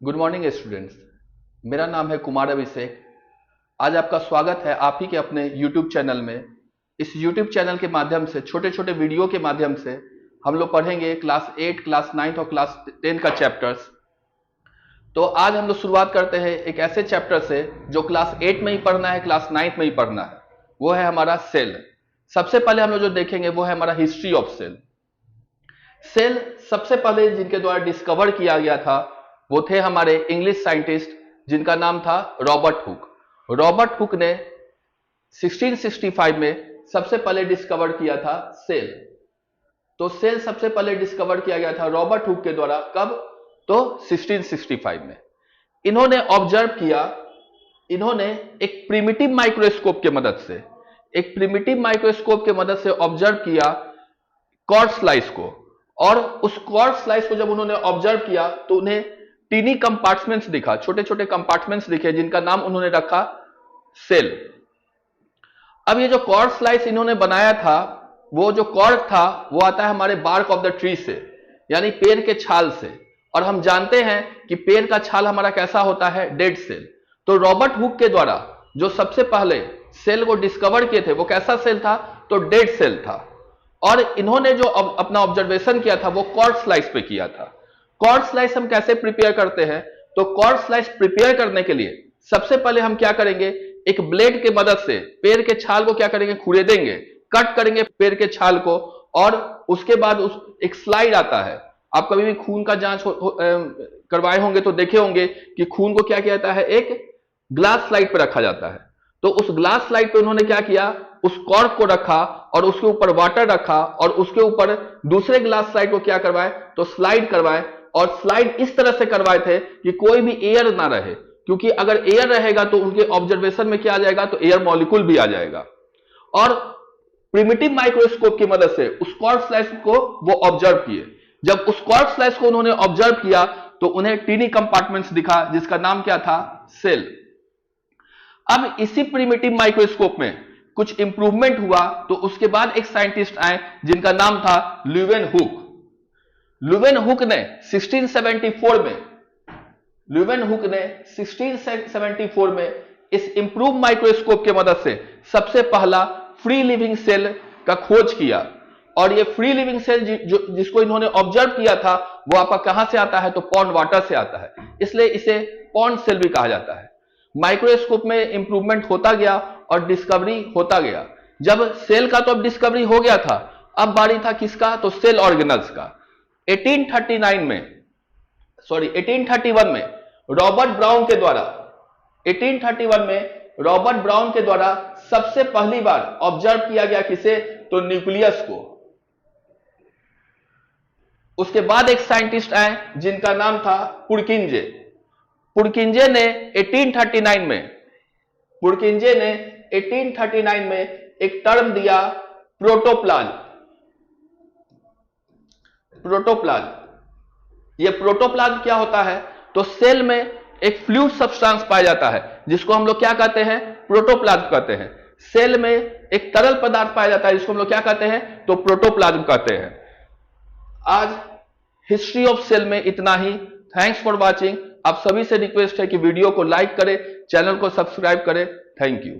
Good morning students. मेरा नाम है कुमार अभिषेक। आज आपका स्वागत है आप ही के अपने यूट्यूब चैनल में। इस यूट्यूब चैनल के माध्यम से छोटे छोटे वीडियो के माध्यम से हम लोग पढ़ेंगे क्लास 8, क्लास 9 और क्लास 10 का चैप्टर्स। तो आज हम लोग शुरुआत करते हैं एक ऐसे चैप्टर से जो क्लास 8 में ही पढ़ना है, क्लास 9 में ही पढ़ना है। वो है हमारा सेल। सबसे पहले हम लोग जो देखेंगे वो है हमारा हिस्ट्री ऑफ सेल। सेल सबसे पहले जिनके द्वारा डिस्कवर किया गया था वो थे हमारे इंग्लिश साइंटिस्ट जिनका नाम था रॉबर्ट हुक। रॉबर्ट हुक ने 1665 में सबसे पहले डिस्कवर किया था सेल। तो सेल सबसे पहले डिस्कवर किया गया था रॉबर्ट हुक के द्वारा। कब? तो 1665 में। इन्होंने ऑब्जर्व किया, इन्होंने एक प्रिमिटिव माइक्रोस्कोप के मदद से ऑब्जर्व किया क्वार्ट्ज स्लाइस को। और उस क्वार्ट्ज स्लाइस को जब उन्होंने ऑब्जर्व किया तो उन्हें टीनी कंपार्टमेंट्स दिखा, छोटे छोटे कंपार्टमेंट्स दिखे जिनका नाम उन्होंने रखा सेल। अब ये जो क्वार्ट्ज स्लाइस इन्होंने बनाया था, वो जो क्वार्ट्ज था वो आता है हमारे बार्क ऑफ द ट्री से, यानी पेड़ के छाल से। और हम जानते हैं कि पेड़ का छाल हमारा कैसा होता है? Dead cell. तो रॉबर्ट हुक के द्वारा जो सबसे पहले सेल को डिस्कवर किए थे वो कैसा सेल था? तो डेड सेल था। और इन्होंने जो अपना ऑब्जर्वेशन किया था वो क्वार्ट्ज स्लाइस पे किया था। क्वार्ट्ज स्लाइस हम कैसे प्रिपेयर करते हैं? तो क्वार्ट्ज स्लाइस प्रिपेयर करने के लिए सबसे पहले हम क्या करेंगे? एक ब्लेड के मदद से पेड़ के छाल को क्या करेंगे? खुरेदेंगे, कट करेंगे पेड़ के छाल को। और उसके बाद एक स्लाइड आता है। आप कभी भी खून का जांच करवाए होंगे तो देखे होंगे कि खून को क्या किया जाता है? एक ग्लास स्लाइड पर रखा जाता है। तो उस ग्लास स्लाइड पे उन्होंने क्या किया? उस कॉर्क को रखा और उसके ऊपर वाटर रखा और उसके ऊपर दूसरे ग्लास स्लाइड को क्या करवाए? तो स्लाइड करवाए। और स्लाइड इस तरह से करवाए थे कि कोई भी एयर ना रहे, क्योंकि अगर एयर रहेगा तो उनके ऑब्जर्वेशन में क्या आ जाएगा? तो एयर मॉलिक्यूल भी आ जाएगा। और प्रिमिटिव माइक्रोस्कोप की मदद से उस क्वार्ट्ज स्लाइस को वो ऑब्जर्व किए। जब उस क्वार्ट्ज स्लाइस को उन्होंने ऑब्जर्व किया तो उन्हें टीनी कंपार्टमेंट्स दिखा जिसका नाम क्या था? सेल। अब इसी प्रिमिटिव माइक्रोस्कोप में कुछ इंप्रूवमेंट हुआ तो उसके बाद एक साइंटिस्ट आए जिनका नाम था ल्यूवेनहुक। ल्यूवेनहुक ने 1674 में इस इंप्रूव माइक्रोस्कोप के मदद से सबसे पहला फ्री लिविंग सेल का खोज किया। और ये फ्री लिविंग सेल जिसको इन्होंने ऑब्जर्व किया था वो आपका कहां से आता है? तो पॉन्ड वाटर से आता है, इसलिए इसे पॉन्ड सेल भी कहा जाता है। माइक्रोस्कोप में इंप्रूवमेंट होता गया और डिस्कवरी होता गया। जब सेल का तो अब डिस्कवरी हो गया था, अब बारी था किसका? तो सेल ऑर्गेनल्स का। 1831 में रॉबर्ट ब्राउन के द्वारा 1831 में रॉबर्ट ब्राउन के द्वारा सबसे पहली बार ऑब्जर्व किया गया किसे? तो न्यूक्लियस को। उसके बाद एक साइंटिस्ट आए जिनका नाम था पुरकिंजे। पुरकिंजे ने 1839 में एक टर्म दिया प्रोटोप्लाज्म। ये प्रोटोप्लाज्म क्या होता है? तो सेल में एक फ्लूइड सब्सटेंस पाया जाता है जिसको हम लोग क्या कहते हैं? प्रोटोप्लाज्म कहते हैं। सेल में एक तरल पदार्थ पाया जाता है जिसको हम लोग क्या कहते हैं? तो प्रोटोप्लाज्म कहते हैं। आज हिस्ट्री ऑफ सेल में इतना ही। Thanks for watching. आप सभी से रिक्वेस्ट है कि वीडियो को लाइक करें, चैनल को सब्सक्राइब करें। Thank you.